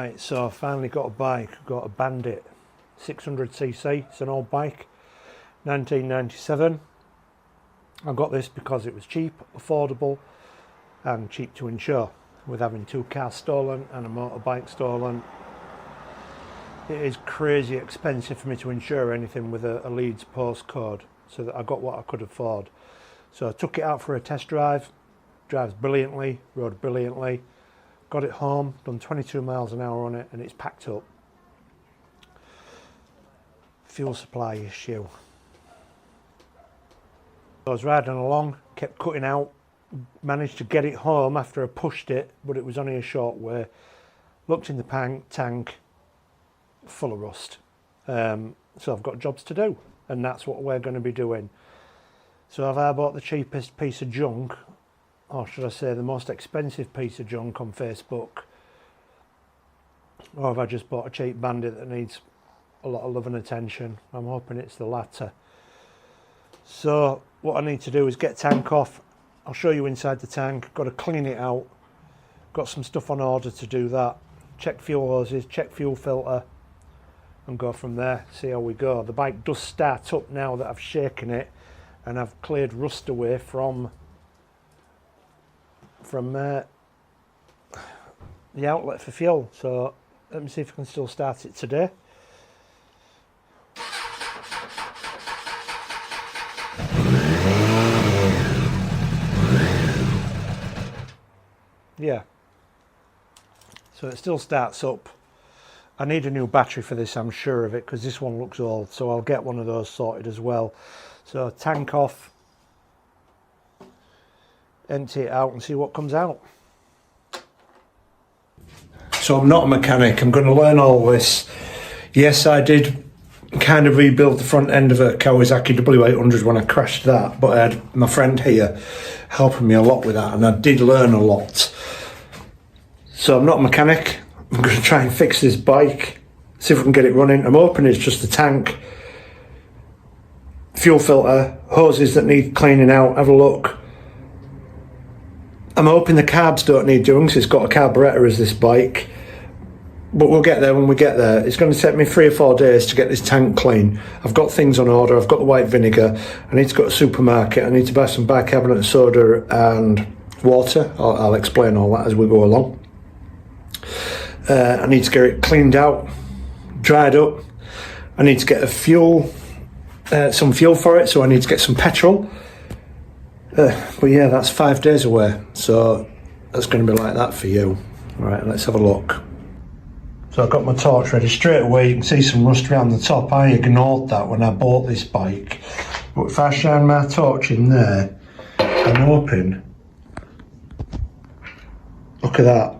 Right, so I finally got a bike. I've got a Bandit 600cc. It's an old bike, 1997. I got this because it was cheap, affordable and cheap to insure. With having 2 cars stolen and a motorbike stolen, it is crazy expensive for me to insure anything with a Leeds postcode, so that I got what I could afford. So I took it out for a test drive. Drives brilliantly, rode brilliantly. Got it home, done 22 miles an hour on it, and it's packed up. Fuel supply issue. I was riding along, kept cutting out, managed to get it home after I pushed it, but it was only a short way. Looked in the tank, full of rust. So I've got jobs to do, and that's what we're going to be doing. So have I bought the cheapest piece of junk, or should I say the most expensive piece of junk on Facebook? Or have I just bought a cheap Bandit that needs a lot of love and attention? I'm hoping it's the latter. So what I need to do is get tank off. I'll show you inside the tank. Got to clean it out. Got some stuff on order to do that. Check fuel hoses, check fuel filter, and go from there. See how we go. The bike does start up now that I've shaken it and I've cleared rust away from the outlet for fuel. So let me see if I can still start it today. Yeah, so it still starts up. I need a new battery for this, I'm sure of it, because this one looks old, so I'll get one of those sorted as well. So tank off, empty it out and see what comes out. So I'm not a mechanic, I'm going to learn all this. Yes, I did kind of rebuild the front end of a Kawasaki W800 when I crashed that, but I had my friend here helping me a lot with that, and I did learn a lot. So I'm not a mechanic. I'm going to try and fix this bike, see if we can get it running. I'm hoping it's just the tank, fuel filter, hoses that need cleaning out. Have a look. I'm hoping the carbs don't need doing, because it's got a carburettor as this bike, but we'll get there when we get there. It's going to take me 3 or 4 days to get this tank clean. I've got things on order. I've got the white vinegar. I need to go to the supermarket. I need to buy some bicarbonate soda and water. I'll explain all that as we go along. I need to get it cleaned out, dried up. I need to get some fuel for it, so I need to get some petrol. But yeah, that's 5 days away, so that's going to be like that for you. All right, let's have a look. So I've got my torch ready. Straight away you can see some rust around the top. I ignored that when I bought this bike, but if I shine my torch in there and open, look at that.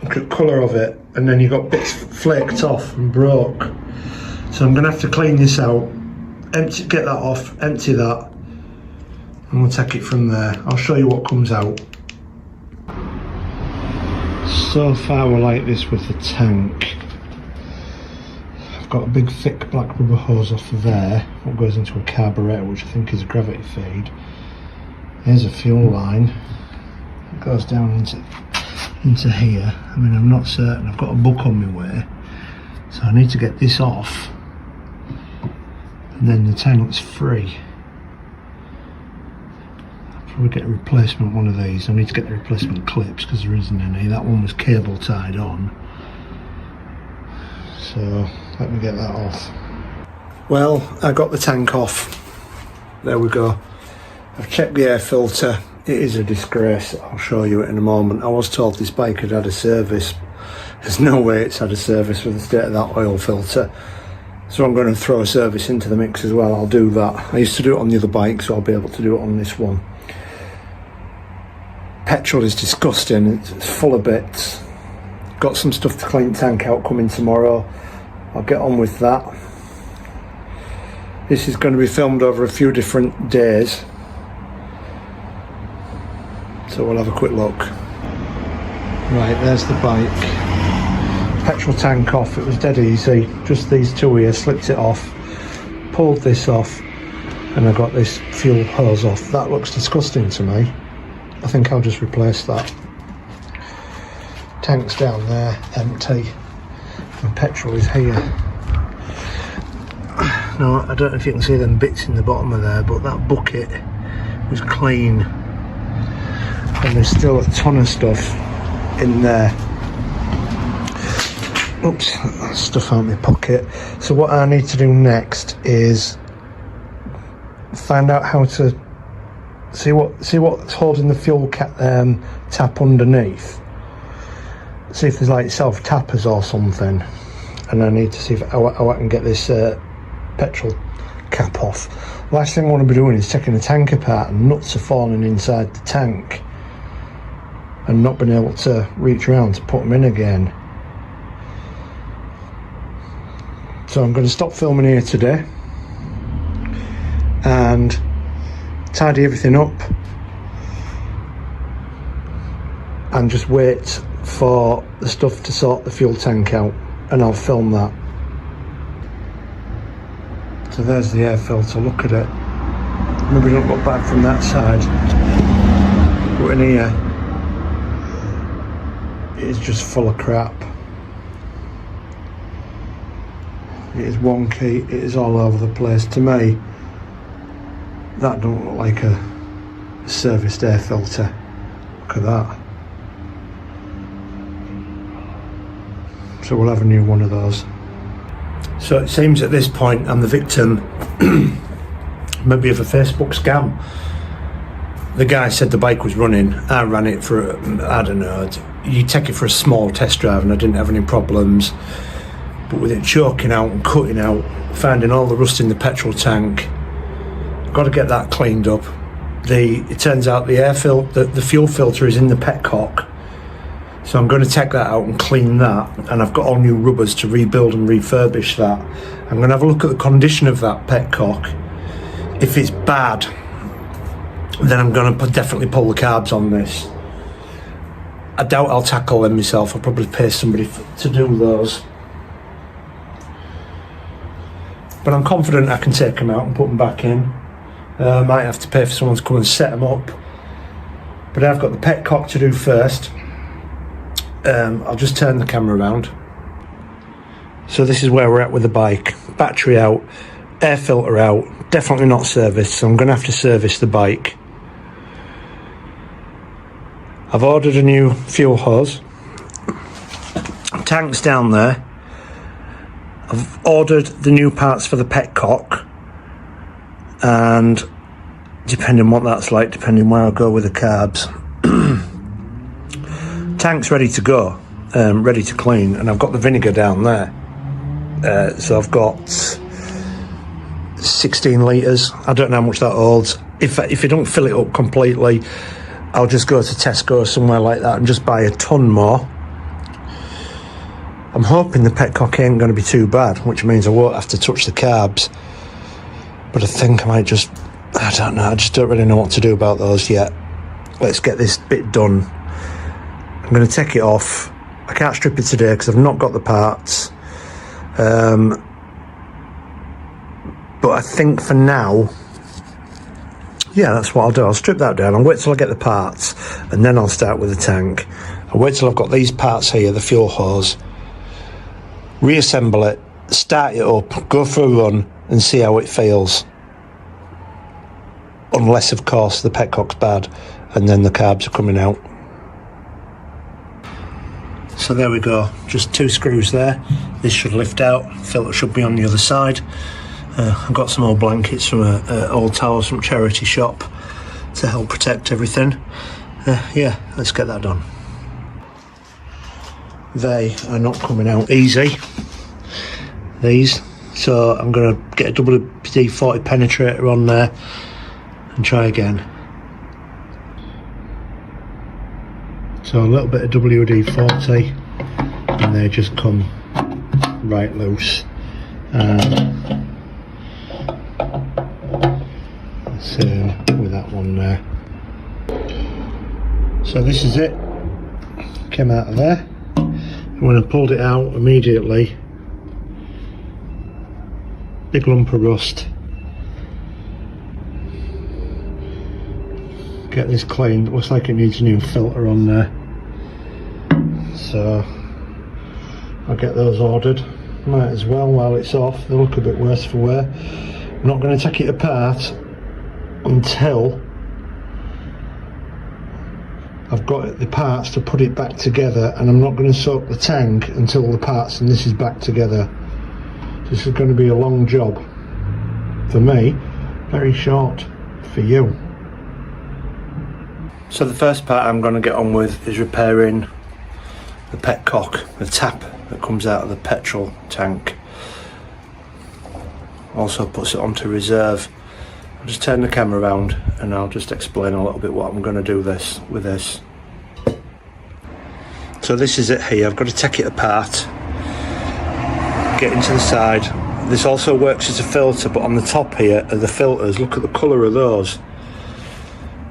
Look at the colour of it, and then you've got bits flaked off and broke. So I'm going to have to clean this out, get that off, empty that, and we'll take it from there. I'll show you what comes out. So far we're like this with the tank. I've got a big thick black rubber hose off of there, what goes into a carburettor, which I think is a gravity feed. Here's a fuel line. It goes down into here. I mean, I'm not certain. I've got a book on my way, so I need to get this off, and then the tank's free. I'll probably get a replacement one of these. I need to get the replacement clips because there isn't any. That one was cable tied on, so let me get that off. Well, I got the tank off. There we go. I've checked the air filter. It is a disgrace. I'll show you it in a moment. I was told this bike had had a service. There's no way it's had a service with the state of that oil filter. So I'm going to throw a service into the mix as well. I'll do that. I used to do it on the other bike, so I'll be able to do it on this one. Petrol is disgusting. It's full of bits. Got some stuff to clean the tank out coming tomorrow. I'll get on with that. This is going to be filmed over a few different days, so we'll have a quick look. Right, there's the bike. Petrol tank off. It was dead easy. Just these two here, slipped it off, pulled this off, and I got this fuel hose off. That looks disgusting to me. I think I'll just replace that. Tank's down there, empty, and petrol is here. Now, I don't know if you can see them bits in the bottom of there, but that bucket was clean, and there's still a ton of stuff in there. Oops, that's stuff out of my pocket. So what I need to do next is find out how to see what's holding the fuel tap underneath. See if there's like self tappers or something, and I need to see how I can get this petrol cap off. Last thing I want to be doing is taking the tank apart and nuts are falling inside the tank and not being able to reach around to put them in again. So I'm going to stop filming here today and tidy everything up and just wait for the stuff to sort the fuel tank out, and I'll film that. So there's the air filter, look at it. Maybe don't look bad from that side, but in here it's just full of crap. It is wonky, it is all over the place. To me, that don't look like a serviced air filter. Look at that. So we'll have a new one of those. So it seems at this point I'm the victim maybe of a Facebook scam. The guy said the bike was running. I ran it for, I don't know, you take it for a small test drive and I didn't have any problems. But with it choking out and cutting out, finding all the rust in the petrol tank, got to get that cleaned up. It turns out the fuel filter is in the petcock, so I'm going to take that out and clean that, and I've got all new rubbers to rebuild and refurbish that. I'm going to have a look at the condition of that petcock. If it's bad, then I'm going to definitely pull the carbs on this. I doubt I'll tackle them myself. I'll probably pay somebody to do those. But I'm confident I can take them out and put them back in. I might have to pay for someone to come and set them up. But I've got the petcock to do first. I'll just turn the camera around. So this is where we're at with the bike. Battery out, air filter out, definitely not serviced, so I'm going to have to service the bike. I've ordered a new fuel hose. Tank's down there. I've ordered the new parts for the petcock, and depending what that's like, depending where I go with the carbs, tank's ready to go, ready to clean, and I've got the vinegar down there. So I've got 16 litres. I don't know how much that holds. If I don't fill it up completely, I'll just go to Tesco or somewhere like that and just buy a ton more. I'm hoping the petcock ain't going to be too bad, which means I won't have to touch the carbs. But I think I might just, I don't know, I just don't really know what to do about those yet. Let's get this bit done. I'm going to take it off. I can't strip it today because I've not got the parts. But I think for now, yeah, that's what I'll do. I'll strip that down. I'll wait till I get the parts, and then I'll start with the tank. I'll wait till I've got these parts here, the fuel hose, reassemble it, start it up, go for a run, and see how it feels. Unless, of course, the petcock's bad, and then the carbs are coming out. So there we go, just 2 screws there. This should lift out, filter should be on the other side. I've got some old blankets from an old towels from charity shop to help protect everything. Yeah, let's get that done. They are not coming out easy, these, so I'm going to get a WD-40 penetrator on there and try again. So a little bit of WD-40 and they just come right loose. Same with that one there. So this is it, came out of there, and when I pulled it out immediately, big lump of rust. Get this cleaned, looks like it needs a new filter on there. so I'll get those ordered. Might as well while it's off. They look a bit worse for wear. I'm not going to take it apart until I've got the parts to put it back together, and I'm not going to soak the tank until the parts and this is back together. This is going to be a long job for me, very short for you. So the first part I'm going to get on with is repairing the petcock, the tap that comes out of the petrol tank. Also puts it onto reserve. I'll just turn the camera around and I'll just explain a little bit what I'm going to do with this. So this is it here. I've got to take it apart, get into the side. This also works as a filter, but on the top here are the filters. Look at the colour of those.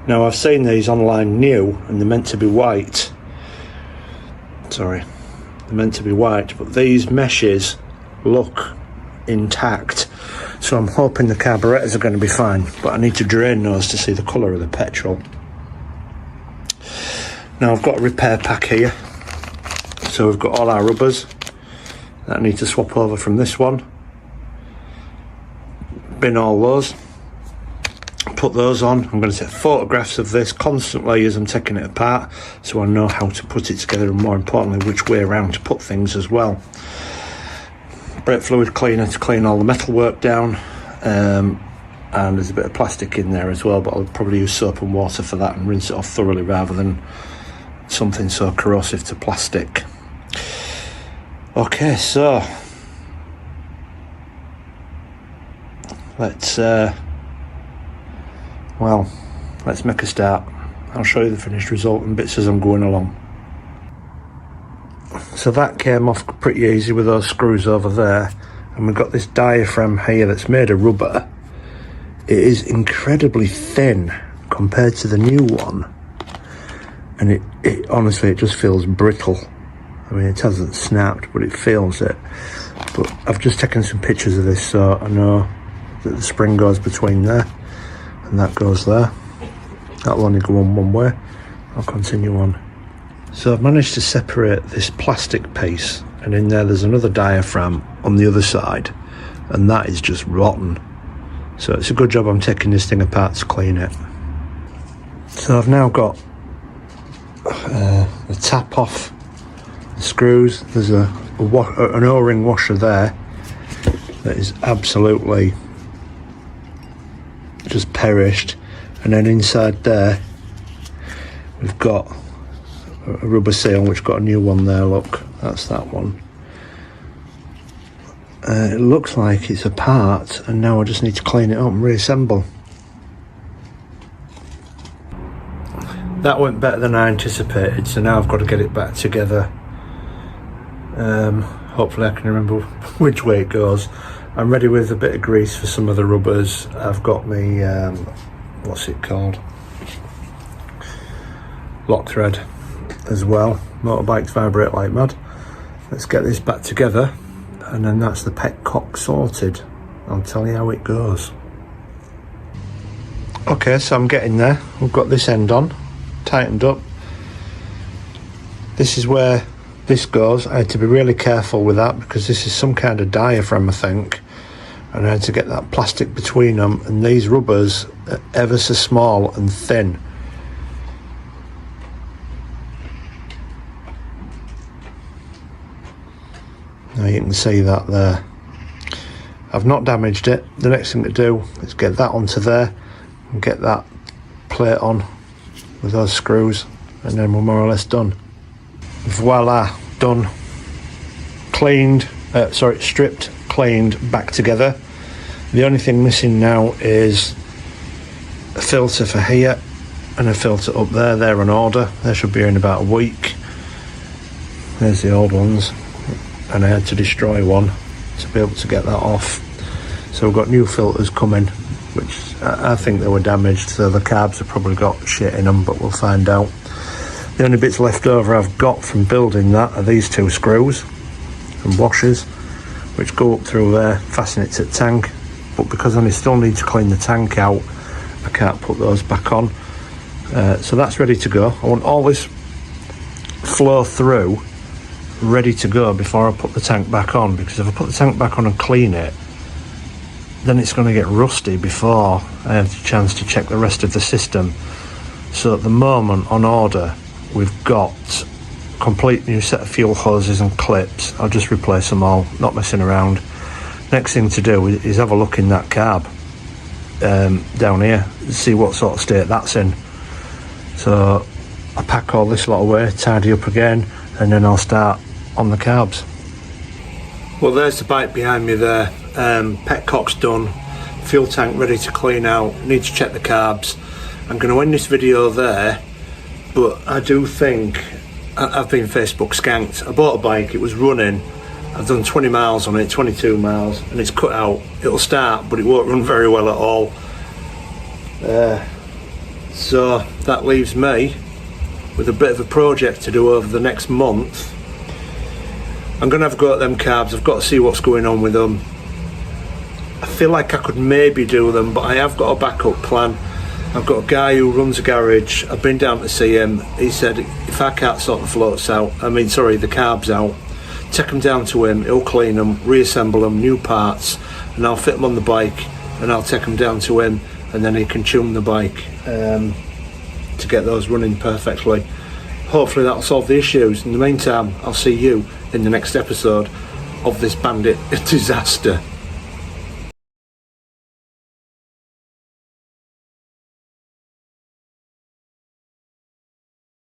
Now I've seen these online new and they're meant to be white. Sorry, they're meant to be white, but these meshes look intact. So I'm hoping the carburetors are going to be fine, but I need to drain those to see the colour of the petrol. Now I've got a repair pack here. So we've got all our rubbers that I need to swap over from this one. Bin all those. Put those on. I'm going to take photographs of this constantly as I'm taking it apart, so I know how to put it together, and more importantly which way around to put things as well. Brake fluid cleaner to clean all the metalwork down, and there's a bit of plastic in there as well, but I'll probably use soap and water for that and rinse it off thoroughly rather than something so corrosive to plastic. Okay, so let's make a start. I'll show you the finished result and bits as I'm going along. So that came off pretty easy with those screws over there, and we've got this diaphragm here that's made of rubber. It is incredibly thin compared to the new one, and it honestly, it just feels brittle. I mean, it hasn't snapped, but it feels it. But I've just taken some pictures of this, so I know that the spring goes between there and that goes there. That'll only go on one way. I'll continue on. So I've managed to separate this plastic piece, and in there's another diaphragm on the other side, and that is just rotten. So it's a good job I'm taking this thing apart to clean it. So I've now got the tap off the screws. There's an O-ring washer there that is absolutely just perished, and then inside there we've got a rubber seal, which got a new one there. Look, that's that one. It looks like it's apart, and now I just need to clean it up and reassemble. That went better than I anticipated, so now I've got to get it back together. Hopefully I can remember which way it goes. I'm ready with a bit of grease for some of the rubbers. I've got me what's it called, lock thread as well. Motorbikes vibrate like mad. Let's get this back together, and then that's the petcock sorted. I'll tell you how it goes. Okay, so I'm getting there. We've got this end on, tightened up. This is where this goes. I had to be really careful with that because this is some kind of diaphragm, I think, and I had to get that plastic between them, and these rubbers are ever so small and thin. Now you can see that there. I've not damaged it. The next thing to do is get that onto there and get that plate on with those screws, and then we're more or less done. Voila, done. Cleaned, stripped, cleaned, back together. The only thing missing now is a filter for here and a filter up there. They're on order. They should be here in about a week. There's the old ones, and I had to destroy one to be able to get that off. So we've got new filters coming, which I think they were damaged, so the carbs have probably got shit in them, but we'll find out. The only bits left over I've got from building that are these two screws and washers, which go up through there, fasten it to the tank. But because I still need to clean the tank out, I can't put those back on. So that's ready to go. I want all this flow through ready to go before I put the tank back on, because if I put the tank back on and clean it, then it's going to get rusty before I have the chance to check the rest of the system. So at the moment on order we've got complete new set of fuel hoses and clips. I'll just replace them all, not messing around. Next thing to do is have a look in that carb down here, see what sort of state that's in. So I pack all this lot away, tidy up again, and then I'll start on the carbs. Well, there's the bike behind me there. Petcock's done, fuel tank ready to clean out, need to check the carbs. I'm going to end this video there, but I do think I've been Facebook skanked. I bought a bike, it was running, I've done 20 miles on it, 22 miles, and it's cut out. It'll start, but it won't run very well at all. So that leaves me with a bit of a project to do over the next month. I'm going to have a go at them carbs. I've got to see what's going on with them. I feel like I could maybe do them, but I have got a backup plan. I've got a guy who runs a garage. I've been down to see him. He said if I can't sort the floats out, the carbs out, take them down to him, he'll clean them, reassemble them, new parts, and I'll fit them on the bike, and I'll take them down to him, and then he can tune the bike to get those running perfectly. Hopefully that'll solve the issues. In the meantime, I'll see you in the next episode of this Bandit disaster.